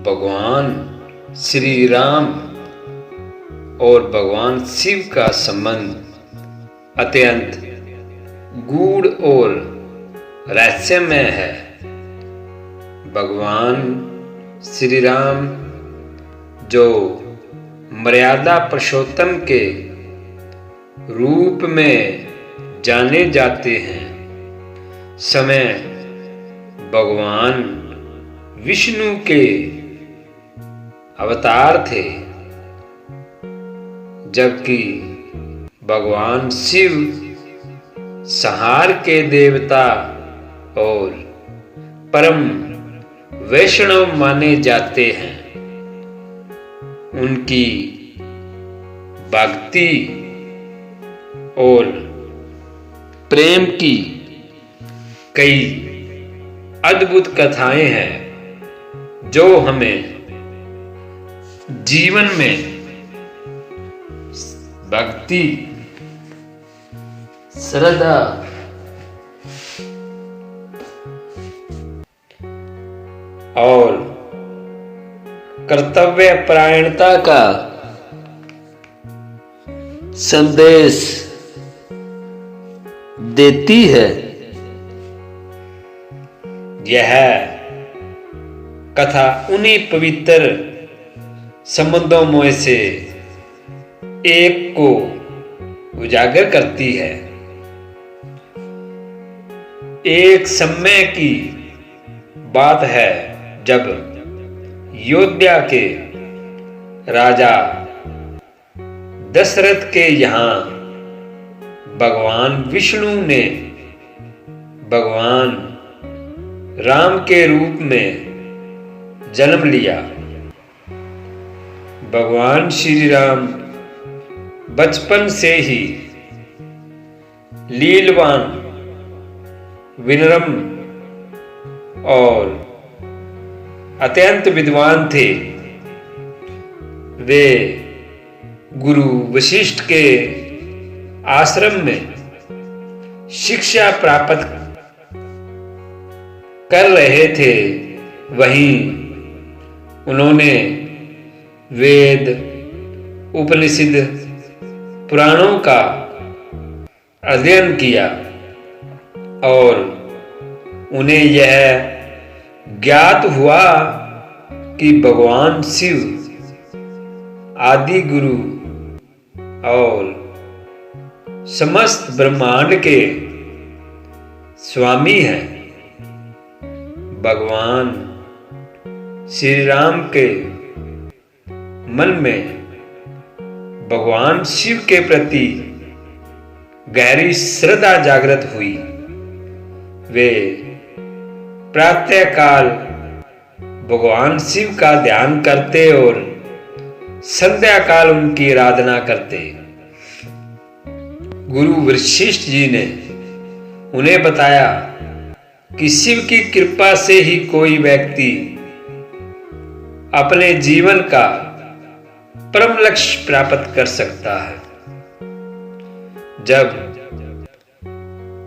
भगवान श्री राम और भगवान शिव का संबंध अत्यंत गूढ़ और रहस्यमय है। भगवान श्री राम जो मर्यादा पुरुषोत्तम के रूप में जाने जाते हैं, समय भगवान विष्णु के अवतार थे, जबकि भगवान शिव संहार के देवता और परम वैष्णव माने जाते हैं। उनकी भक्ति और प्रेम की कई अद्भुत कथाएं हैं जो हमें जीवन में भक्ति, श्रद्धा और कर्तव्य परायणता का संदेश देती है। यह कथा उन्हीं पवित्र संबंधों में से एक को उजागर करती है। एक समय की बात है जब अयोध्या के राजा दशरथ के यहाँ भगवान विष्णु ने भगवान राम के रूप में जन्म लिया। भगवान श्री राम बचपन से ही लीलवान, विनम्र और अत्यंत विद्वान थे। वे गुरु वशिष्ठ के आश्रम में शिक्षा प्राप्त कर रहे थे। वहीं उन्होंने वेद, उपनिषद, पुराणों का अध्ययन किया और उन्हें यह ज्ञात हुआ कि भगवान शिव आदि गुरु और समस्त ब्रह्मांड के स्वामी हैं। भगवान श्री राम के मन में भगवान शिव के प्रति गहरी श्रद्धा जागृत हुई। वे प्रातः काल भगवान शिव का ध्यान करते और संध्या काल उनकी आराधना करते। गुरु वशिष्ठ जी ने उन्हें बताया कि शिव की कृपा से ही कोई व्यक्ति अपने जीवन का परम लक्ष्य प्राप्त कर सकता है। जब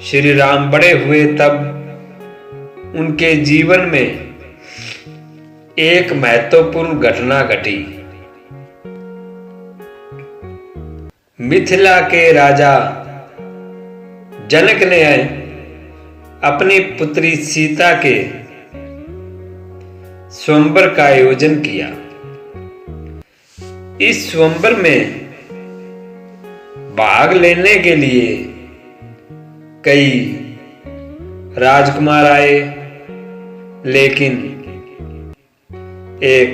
श्री राम बड़े हुए तब उनके जीवन में एक महत्वपूर्ण घटना घटी। मिथिला के राजा जनक ने अपनी पुत्री सीता के स्वयंवर का आयोजन किया। इस स्वयंवर में भाग लेने के लिए कई राजकुमार आए, लेकिन एक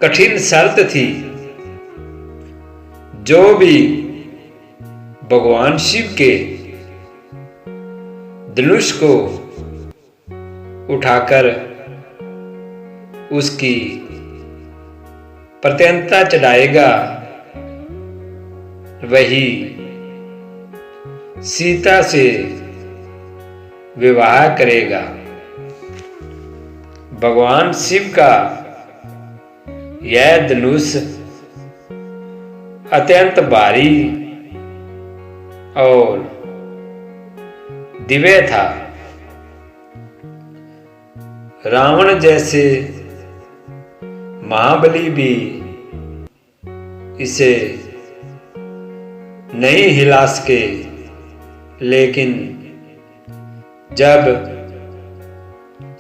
कठिन शर्त थी। जो भी भगवान शिव के धनुष को उठाकर उसकी प्रत्यंता चढ़ाएगा, वही सीता से विवाह करेगा। भगवान शिव का यह धनुष अत्यंत भारी और दिव्य था। रावण जैसे महाबली भी इसे नहीं हिला सके, लेकिन जब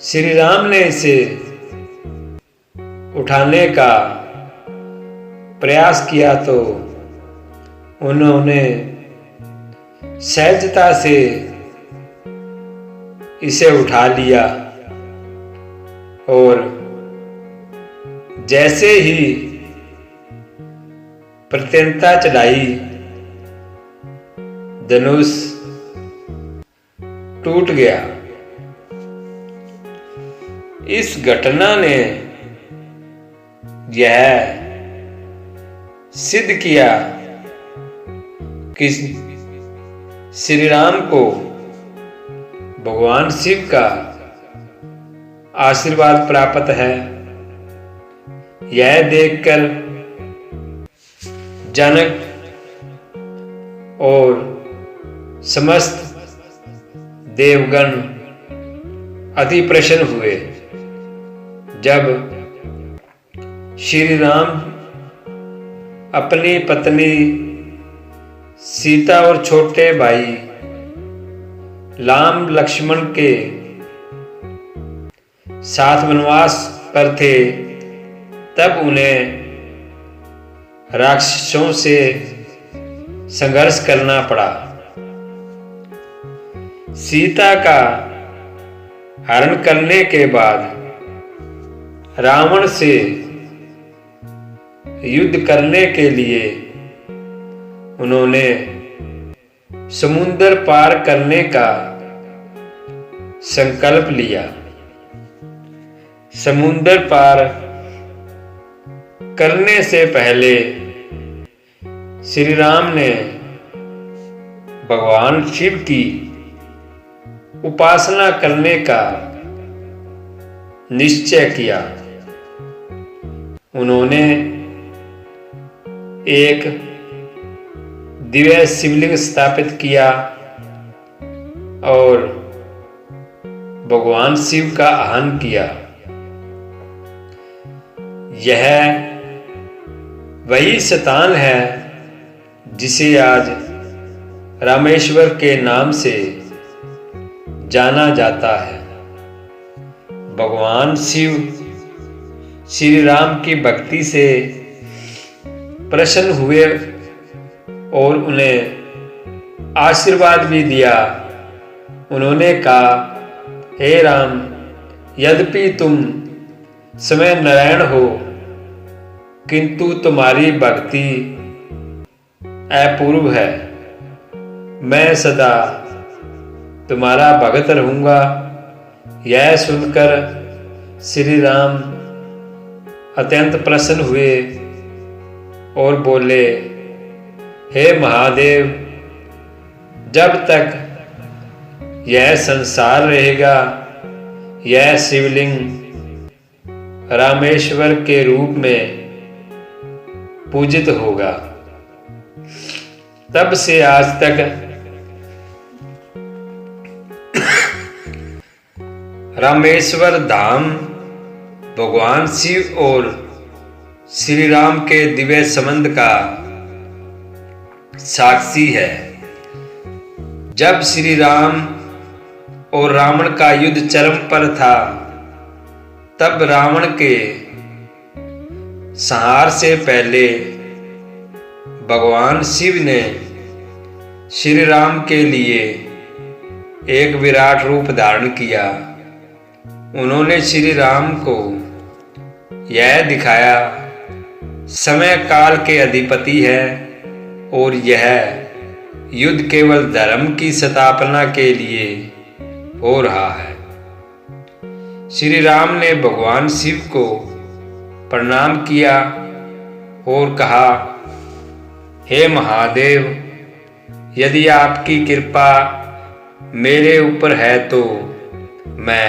श्री राम ने इसे उठाने का प्रयास किया तो उन्होंने सहजता से इसे उठा लिया और जैसे ही प्रत्यंता चढ़ाई, धनुष टूट गया। इस घटना ने यह सिद्ध किया कि श्री राम को भगवान शिव का आशीर्वाद प्राप्त है। यह देखकर जनक और समस्त देवगण अति प्रसन्न हुए। जब श्री राम अपनी पत्नी सीता और छोटे भाई राम लक्ष्मण के साथ वनवास पर थे, तब उन्हें राक्षसों से संघर्ष करना पड़ा। सीता का हरण करने के बाद रावण से युद्ध करने के लिए उन्होंने समुद्र पार करने का संकल्प लिया। समुद्र पार करने से पहले श्री राम ने भगवान शिव की उपासना करने का निश्चय किया। उन्होंने एक दिव्य शिवलिंग स्थापित किया और भगवान शिव का आह्वान किया। यह वही स्थान है जिसे आज रामेश्वर के नाम से जाना जाता है। भगवान शिव श्री राम की भक्ति से प्रसन्न हुए और उन्हें आशीर्वाद भी दिया। उन्होंने कहा, हे राम, यद्यपि तुम स्वयं नारायण हो, किंतु तुम्हारी भक्ति अपूर्व है। मैं सदा तुम्हारा भगत रहूंगा। यह सुनकर श्री राम अत्यंत प्रसन्न हुए और बोले, हे महादेव, जब तक यह संसार रहेगा, यह शिवलिंग रामेश्वर के रूप में पूजित होगा। तब से आज तक रामेश्वर धाम भगवान शिव और श्री राम के दिव्य संबंध का साक्षी है। जब श्री राम और रावण का युद्ध चरम पर था, तब रावण के संहार से पहले भगवान शिव ने श्री राम के लिए एक विराट रूप धारण किया। उन्होंने श्री राम को यह दिखाया, समय काल के अधिपति है और यह युद्ध केवल धर्म की स्थापना के लिए हो रहा है। श्री राम ने भगवान शिव को प्रणाम किया और कहा, हे महादेव, यदि आपकी कृपा मेरे ऊपर है तो मैं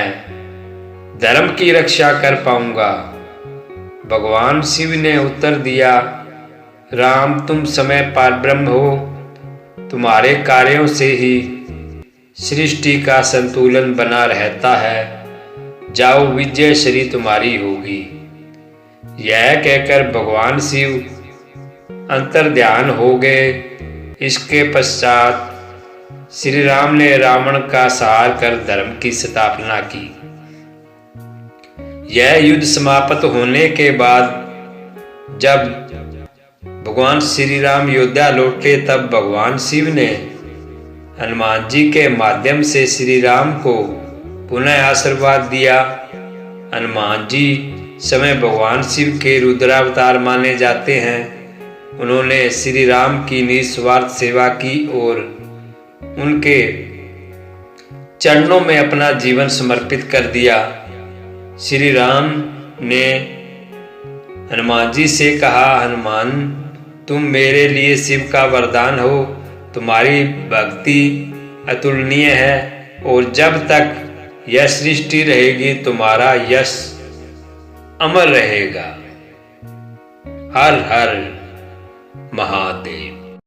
धर्म की रक्षा कर पाऊंगा। भगवान शिव ने उत्तर दिया, राम, तुम समय पार ब्रह्म हो। तुम्हारे कार्यों से ही सृष्टि का संतुलन बना रहता है। जाओ, विजय श्री तुम्हारी होगी। यह कहकर भगवान शिव अंतर्ध्यान हो गए। इसके पश्चात श्री राम ने रावण का संहार कर धर्म की स्थापना की। यह युद्ध समाप्त होने के बाद जब भगवान श्री राम अयोध्या लौटे, तब भगवान शिव ने हनुमान जी के माध्यम से श्री राम को पुनः आशीर्वाद दिया। हनुमान जी समय भगवान शिव के रुद्रावतार माने जाते हैं। उन्होंने श्री राम की निस्वार्थ सेवा की और उनके चरणों में अपना जीवन समर्पित कर दिया। श्री राम ने हनुमान जी से कहा, हनुमान, तुम मेरे लिए शिव का वरदान हो। तुम्हारी भक्ति अतुलनीय है और जब तक यह सृष्टि रहेगी तुम्हारा यश अमर रहेगा। हर हर महादेव।